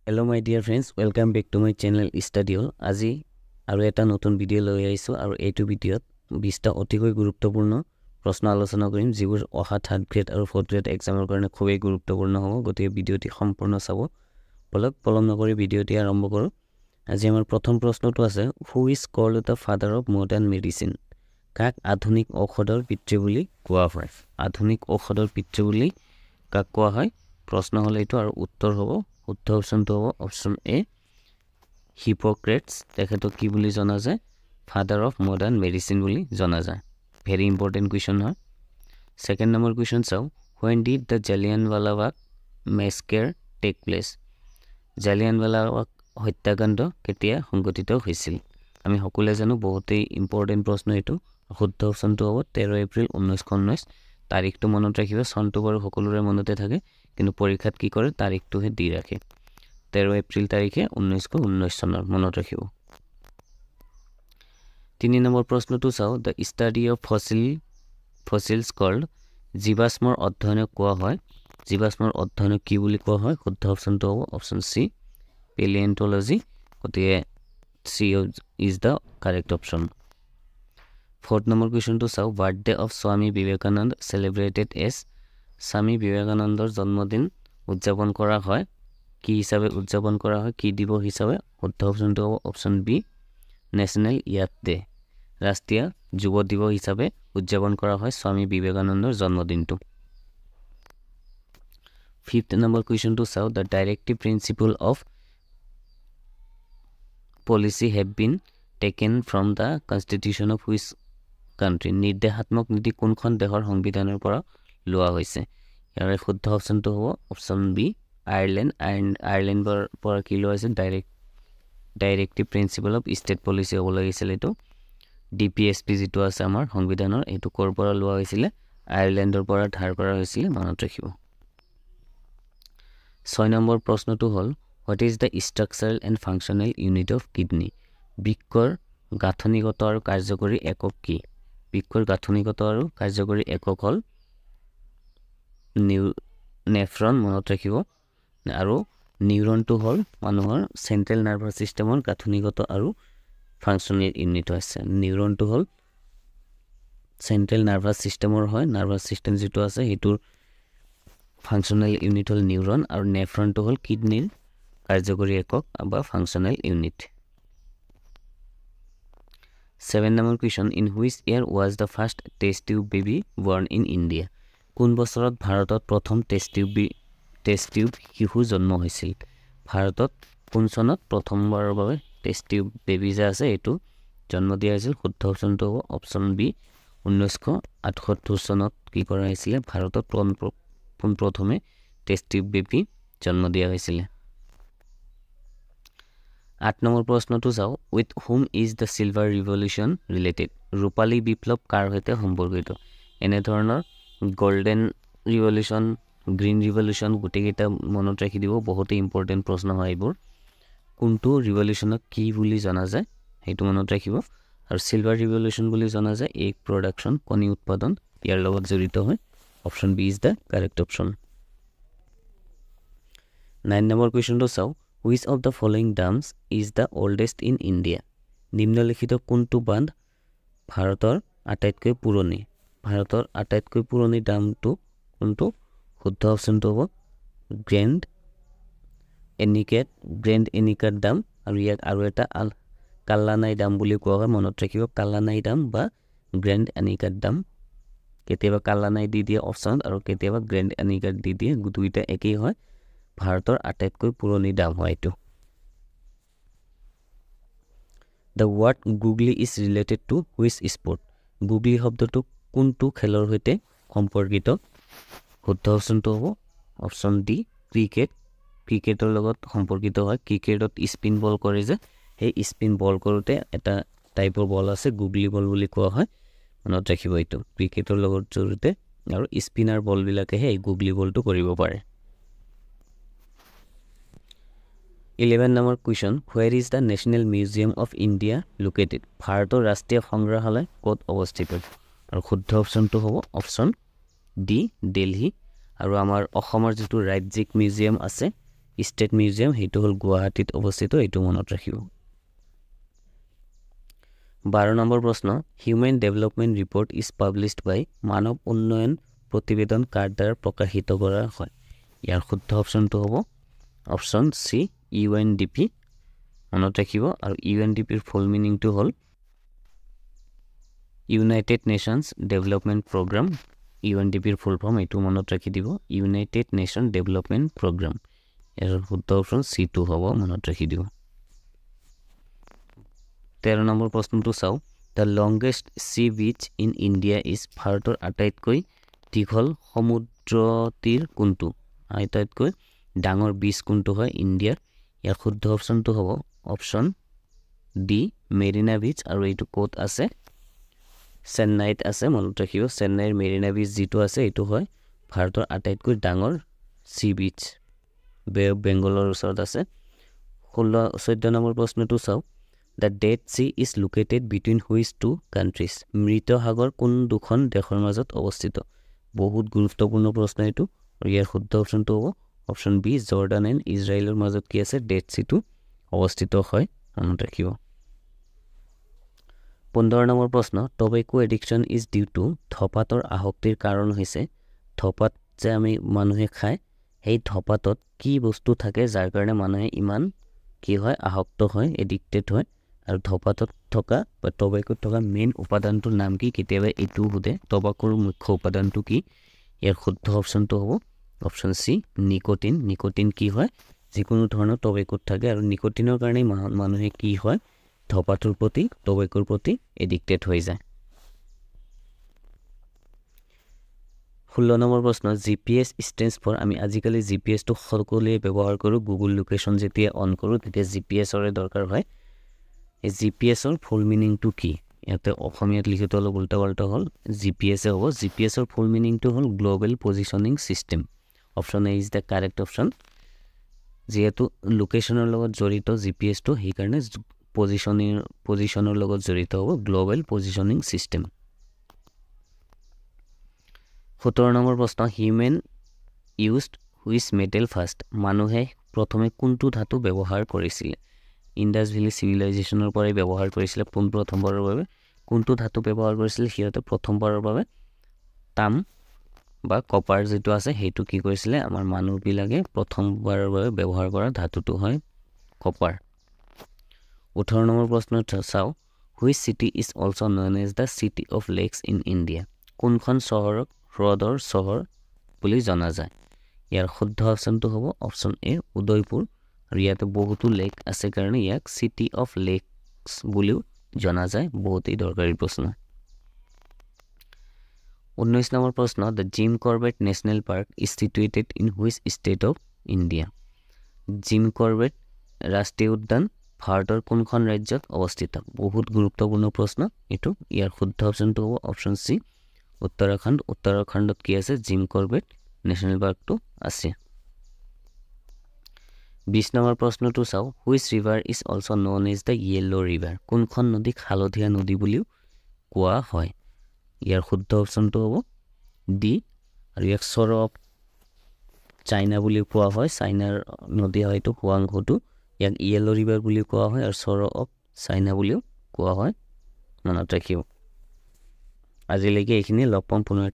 Hello my dear friends, welcome back to my channel Study Hall. আজি আৰু এটা নতুন ভিডিও লৈ আহিছো আৰু এইটো ভিডিওত 20টা অতিকৈ গুৰুত্বপূৰ্ণ প্ৰশ্ন আলোচনা কৰিম যিবোৰ অহা 3rd গ্ৰেড আৰু 4th গ্ৰেড এক্সামৰ কাৰণে খুবেই গুৰুত্বপূৰ্ণ হ'ব গতিকে ভিডিওটি সম্পূৰ্ণ চাব বলক পলম নকৰি ভিডিওটি আৰম্ভ কৰো আজি আমাৰ প্ৰথম প্ৰশ্নটো আছে who is called the father of modern medicine কাক আধুনিক ঔষধৰ পিতৃ বুলি কোৱা হয় আধুনিক ঔষধৰ পিতৃ বুলি কাক কোৱা হয় প্ৰশ্ন হলে এইটো আৰু উত্তৰ হ'ব শুদ্ধ অপশনটো হ'ব অপশন এ হিপোক্ৰেটস তেখেতক কি বুলি জনা যায় ফাদাৰ অফ মডাৰ্ন মেডিসিন বুলি জনা যায় ভেৰি ইম্পৰ্টেন্ট কোৱেশ্চন হয় সেকেন্ড নম্বৰ কোৱেশ্চন চাও when did the Jallianwala massacre take place Jallianwala হত্যাকাণ্ড কেতিয়া সংঘটিত হৈছিল আমি সকলোৱে জানো বহুতেই ইম্পৰ্টেন্ট প্ৰশ্ন এটো শুদ্ধ অপশনটো হ'ব 13 এপ্ৰিল 1919 তাৰিখটো মনত ৰাখিব সনটো বাৰু সকলোৰে মনতে থাকে কিন্তু পৰীক্ষাত কি কৰে তাৰিখটোহে দি ৰাখে 13 এপ্ৰিল তাৰিখে 1919 চনৰ মনত ৰাখিব 3 নম্বৰ প্ৰশ্নটো চাও the study of fossils called জীৱাশ্মৰ অধ্যয়নক কোৱা হয় জীৱাশ্মৰ অধ্যয়নক কি বুলি কোৱা হয় শুদ্ধ অপশনটো হ'ব অপশন সি paleontology গতিকে C is the correct option 4th number question to saw birthday of Swami Vivekananda celebrated as Swami Vivekanandar জন্মদিন উদযাপন কৰা হয় কি হিচাপে উদযাপন কৰা হয় কি দিবস হিচাপে শুদ্ধ অপশনটো হ'ব অপশন বি ন্যাশনাল ইয়াথ ডে ৰাষ্ট্ৰীয় যুৱ দিবস হিচাপে উদযাপন কৰা হয় স্বামী বিবেকানন্দৰ জন্মদিনটো 5th number question to saw the directive principle of policy have been taken from the constitution of which country নিৰ্দেশাত্মক নীতি কোনখন দেশৰ সংবিধানৰ পৰা লোৱা হৈছে ইয়াৰ শুদ্ধ অপশনটো হ'ব অপশন বি আয়াৰল্যান্ড এণ্ড আয়াৰল্যান্ডৰ পৰা কি লোৱা হৈছে directive principle of state policy হ'ব লাগিছিল এটো ডিপিএছপি যেটো আছে আমাৰ সংবিধানৰ এটো কৰ পৰা লোৱা হৈছিল আয়াৰল্যান্ডৰ পৰা ধাৰ কৰা হৈছিল মনত ৰাখিব 6 নম্বৰ প্ৰশ্নটো হ'ল what is the structural and functional unit of kidney বৃক্কৰ গাঁথনিগত আৰু কাৰ্যকৰী একক কি বৃক্কৰ গাঁথনিগত আৰু কাৰ্যকৰী একক হ'ল নেফ্ৰন মনত ৰাখিব আৰু নিউৰনটো হ'ল মানুহৰ সেন্ট্ৰেল নাৰ্ভাছ সিস্টেমৰ গাঁথনিগত আৰু ফাংচনেল ইউনিট আছে নিউৰনটো হ'ল সেন্ট্ৰেল নাৰ্ভাছ সিস্টেমৰ হয় নাৰ্ভাছ সিস্টেম যেটো আছে হেতুৰ ফাংচনেল ইউনিট হ'ল নিউৰন আৰু নেফ্ৰনটো হ'ল কিডনিৰ কাৰ্যকৰী একক বা functional unit 7 number question in which year was the first test tube baby born in India কোন বছৰত ভাৰতত প্ৰথম টেষ্ট টিউব শিশু জন্ম হৈছিল ভাৰতত কোন চনত প্ৰথমবাৰৰ বাবে টেষ্ট টিউব বেবি যে আছে এটো জন্ম দিয়া হৈছিল শুদ্ধ অপশনটো হ'ব অপশন বি 1978 চনত কি কৰা হৈছিল ভাৰতত প্ৰথমে টেষ্ট টিউব বেবি জন্ম দিয়া হৈছিল 8 নম্বৰ প্ৰশ্নটো চাও with whom is the silver revolution related ৰূপালী বিপ্লৱ কাৰ সৈতে সম্পৰ্কিত এনে ধৰণৰ গোল্ডেন ৰিভলিউশন গ্ৰীন ৰিভলিউশন গুটেকেটা মনত ৰাখি দিব বহুত ইম্পৰ্টেন্ট প্ৰশ্ন হয় এইবোৰ কোনটো ৰিভলিউশনক কি বুলি জনা যায় হেতু মনত ৰাখিব আৰু সিলভাৰ ৰিভলিউশন বুলি জনা যায় এগ প্ৰডাকশন কণী উৎপাদন ইয়াৰ লগত জড়িত হয় option B is the correct option 9 number কোৱেশ্চনটো চাও which of the following dams is the oldest in India নিম্নলিখিত কোনটো বান্ধ ভাৰতৰ আটাইতকৈ পুৰণি ডামটো কোনটো শুদ্ধ অপশনটো হ'ব গ্ৰেণ্ড এনিকেট ডাম আৰু ইয়াক আৰু এটা কাল্লানাই ডাম বুলি কোৱা হয় মনত ৰাখিব কাল্লানাই ডাম বা গ্ৰেণ্ড এনিকেট ডাম কেতিয়াবা কাল্লানাই দি দিয়ে অপশন আৰু কেতিয়াবা গ্ৰেণ্ড এনিকেট দি দিয়ে দুইটা একেই হয় ভাৰতৰ আটাইতকৈ পুৰণি ডাম হয় এটো The word googly is related to which sport googly শব্দটো কোনটো খেলৰ সৈতে সম্পৰ্কিত শুদ্ধ অপশনটো হ'ব অপশন ডি ক্ৰিকেটৰ লগত সম্পৰ্কিত হয় ক্ৰিকেটত স্পিন বল কৰে যে এই স্পিন বল কৰোতে এটা টাইপৰ বল আছে গুগলি বল বুলি কোৱা হয় মনত ৰাখিব এইটো ক্ৰিকেটৰ লগত জড়িত আৰু স্পিনাৰ বল বিলাকে এই গুগলি বলটো কৰিব পাৰে 11 number question where is the National Museum of India located ভাৰতৰ ৰাষ্ট্ৰীয় সংগ্ৰহালয় ক'ত অৱস্থিত আৰু শুদ্ধ অপশনটো হ'ব অপশন ডি দিল্লী আৰু আমাৰ অসমৰ যেটো ৰাজ্যিক মিউজিয়াম আছে ষ্টেট মিউজিয়াম সেইটো হ'ল গুৱাহাটীত অৱস্থিত এইটো মনত ৰাখিব 12 নম্বৰ প্ৰশ্ন human development report is published by মানৱ উন্নয়ন প্ৰতিবেদন কাৰ দ্বাৰা প্ৰকাশিত কৰা হয় ইয়াৰ শুদ্ধ অপচনটো হ'ব অপচন সি ইউএনডিপি মনত ৰাখিব আৰু ইউএনডিপিৰ ফুল মিনিংটো হ'ল ইউনাইটেড নেশনস ডেভেলপমেন্ট প্ৰগ্ৰাম ইউএনডিপিৰ ফুল ফৰ্ম এইটো মনত ৰাখি দিব ইউনাইটেড নেশন ডেভেলপমেন্ট প্ৰগ্ৰাম ইয়াৰ শুদ্ধ অপচন সি টু হ'ব মনত ৰাখি দিব 13 নম্বৰ প্ৰশ্নটো চাও the longest sea beach in India is ভাৰতৰ আটাইতকৈ দীঘল সমুদ্ৰতীৰ কোনটো আটাইতকৈ ডাঙৰ বিচ কোনটো হয় ইণ্ডিয়াৰ ইয়াৰ শুদ্ধ অপচনটো হ'ব অপচন ডি মেৰিনা বিচ আৰু এইটো কোট আছে চেন্নাইত আছে মনত ৰাখিব চেন্নাইৰ মেৰিনা বিচ যেটো আছে এইটো হয় ভাৰতৰ আটাইতকৈ ডাঙৰ সি বিচ বে অফ বেংগলৰ ওচৰত আছে 14 নম্বৰ প্ৰশ্নটো চাও The Dead Sea is located between which two countries? মৃত সাগৰ কোন দুখন দেশৰ মাজত অৱস্থিত বহুত গুৰুত্বপূৰ্ণ প্ৰশ্ন এটো আৰু ইয়াৰ শুদ্ধ অপচনটো হ'ব অপচন বি জৰ্ডান এণ্ড ইজৰাইলৰ মাজত কি আছে ডেড সিটো অৱস্থিত হয় মনত ৰাখিব 15 নম্বৰ প্ৰশ্ন টবেকো এডিকশন ইজ ডিউ টু ধপাতৰ আসক্তিৰ কাৰণ হৈছে ধপাত যে আমি মানুহে খায় সেই ধপাতত কি বস্তু থাকে যাৰ কাৰণে মানুহে ইমান কি হয় আসক্ত হয় এডিক্টেড হয় আৰু ধপাতত থকা বা টবেকোত থকা মেইন উপাদানটোৰ নাম কি কেতিয়াবা এটো हुदे টবাকোৰ মুখ্য উপাদানটো কি ইয়াৰ শুদ্ধ অপচনটো হ'ব অপচন সি নিকোটিন নিকোটিন কি হয় যিকোনো ধৰণৰ টবেকোত থাকে আৰু নিকোটিনৰ কাৰণে মানুহে কি হয় ধপাতৰ প্ৰতি টবেকোৰ প্ৰতি এডিক্টেড হৈ যায় 16 নম্বৰ প্ৰশ্ন জিপিএছ স্ট্যান্ডস ফৰ আমি আজিকালি জিপিএছ টো সকলোৱে ব্যৱহাৰ কৰো গুগল লোকেশন যেতিয়া অন কৰো তেতিয়া জিপিএছ ৰ দৰকাৰ হয় এই জিপিএছ ৰ ফুল মিনিং টু কি ইয়াতে অসমীয়াত লিখিত অলপ উল্টা পাল্টা হল জিপিএছ হ'ব জিপিএছ ৰ full meaning to hall global positioning system option A is the correct option যেহেতু লোকেশনৰ লগত জড়িত জিপিএছ টো সেই কাৰণে পজিশনৰ লগত জড়িত হ'ব গ্লোবাল পজিশনিং সিস্টেম 17 নম্বৰ প্ৰশ্ন human used which metal first মানুহে প্ৰথমে কোনটো ধাতু ব্যৱহাৰ কৰিছিল ইন্ডাস ভ্যালি সিভিলাইজেশনৰ পৰাই ব্যৱহাৰ কৰিছিল প্ৰথমবাৰৰ বাবে কোনটো ধাতু ব্যৱহাৰ কৰিছিল হিয়তে প্ৰথমবাৰৰ বাবে তাম বা কপাৰ যেটো আছে হেতু কি কৰিছিল আমাৰ মানুহ বিলাকে প্ৰথমবাৰৰ বাবে ব্যৱহাৰ কৰা ধাতুটো হয় কপাৰ 18 নম্বৰ প্ৰশ্ন চাও which city is also known as the city of lakes in India কোনখন চহৰক হ্ৰদৰ চহৰ বুলি জনা যায় ইয়াৰ শুদ্ধ অপচনটো হ'ব অপচন এ উদয়পুৰ আৰু ইয়াতে বহুতো লেক আছে কাৰণে ইয়াক সিটি অফ লেকস বুলিও জনা যায় বহুতই দৰকাৰী প্ৰশ্ন 19 নম্বৰ প্ৰশ্ন the Jim Corbett national park is situated in which state of India Jim Corbett ৰাষ্ট্ৰীয় উদ্যান ভাৰতৰ কোনখন ৰাজ্যত অৱস্থিত বহুত গুৰুত্বপূৰ্ণ প্ৰশ্ন এটো ইয়াৰ শুদ্ধ অপচনটো হ'ব অপচন সি উত্তৰাখণ্ডত কি আছে জিম কৰবেট নেশনেল পাৰ্কটো আছে 20 নম্বৰ প্ৰশ্নটো চাও which river is also known as the yellow river কোনখন নদীক হালধীয়া নদী বুলিও কোৱা হয় ইয়াৰ শুদ্ধ অপচনটো হ'ব ডি আৰু ইয়াক সৰ অফ চাইনা বুলি কোৱা হয় চাইনাৰ নদী হয়তো হুৱাংহোটো ইয়াক ইয়েলো ৰিভাৰ বুলি কোৱা হয় আৰু সৰ অফ চাইনা বুলিও কোৱা হয় মনত ৰাখিব আজিলৈকে এইখিনি লগ পাম পুনৰ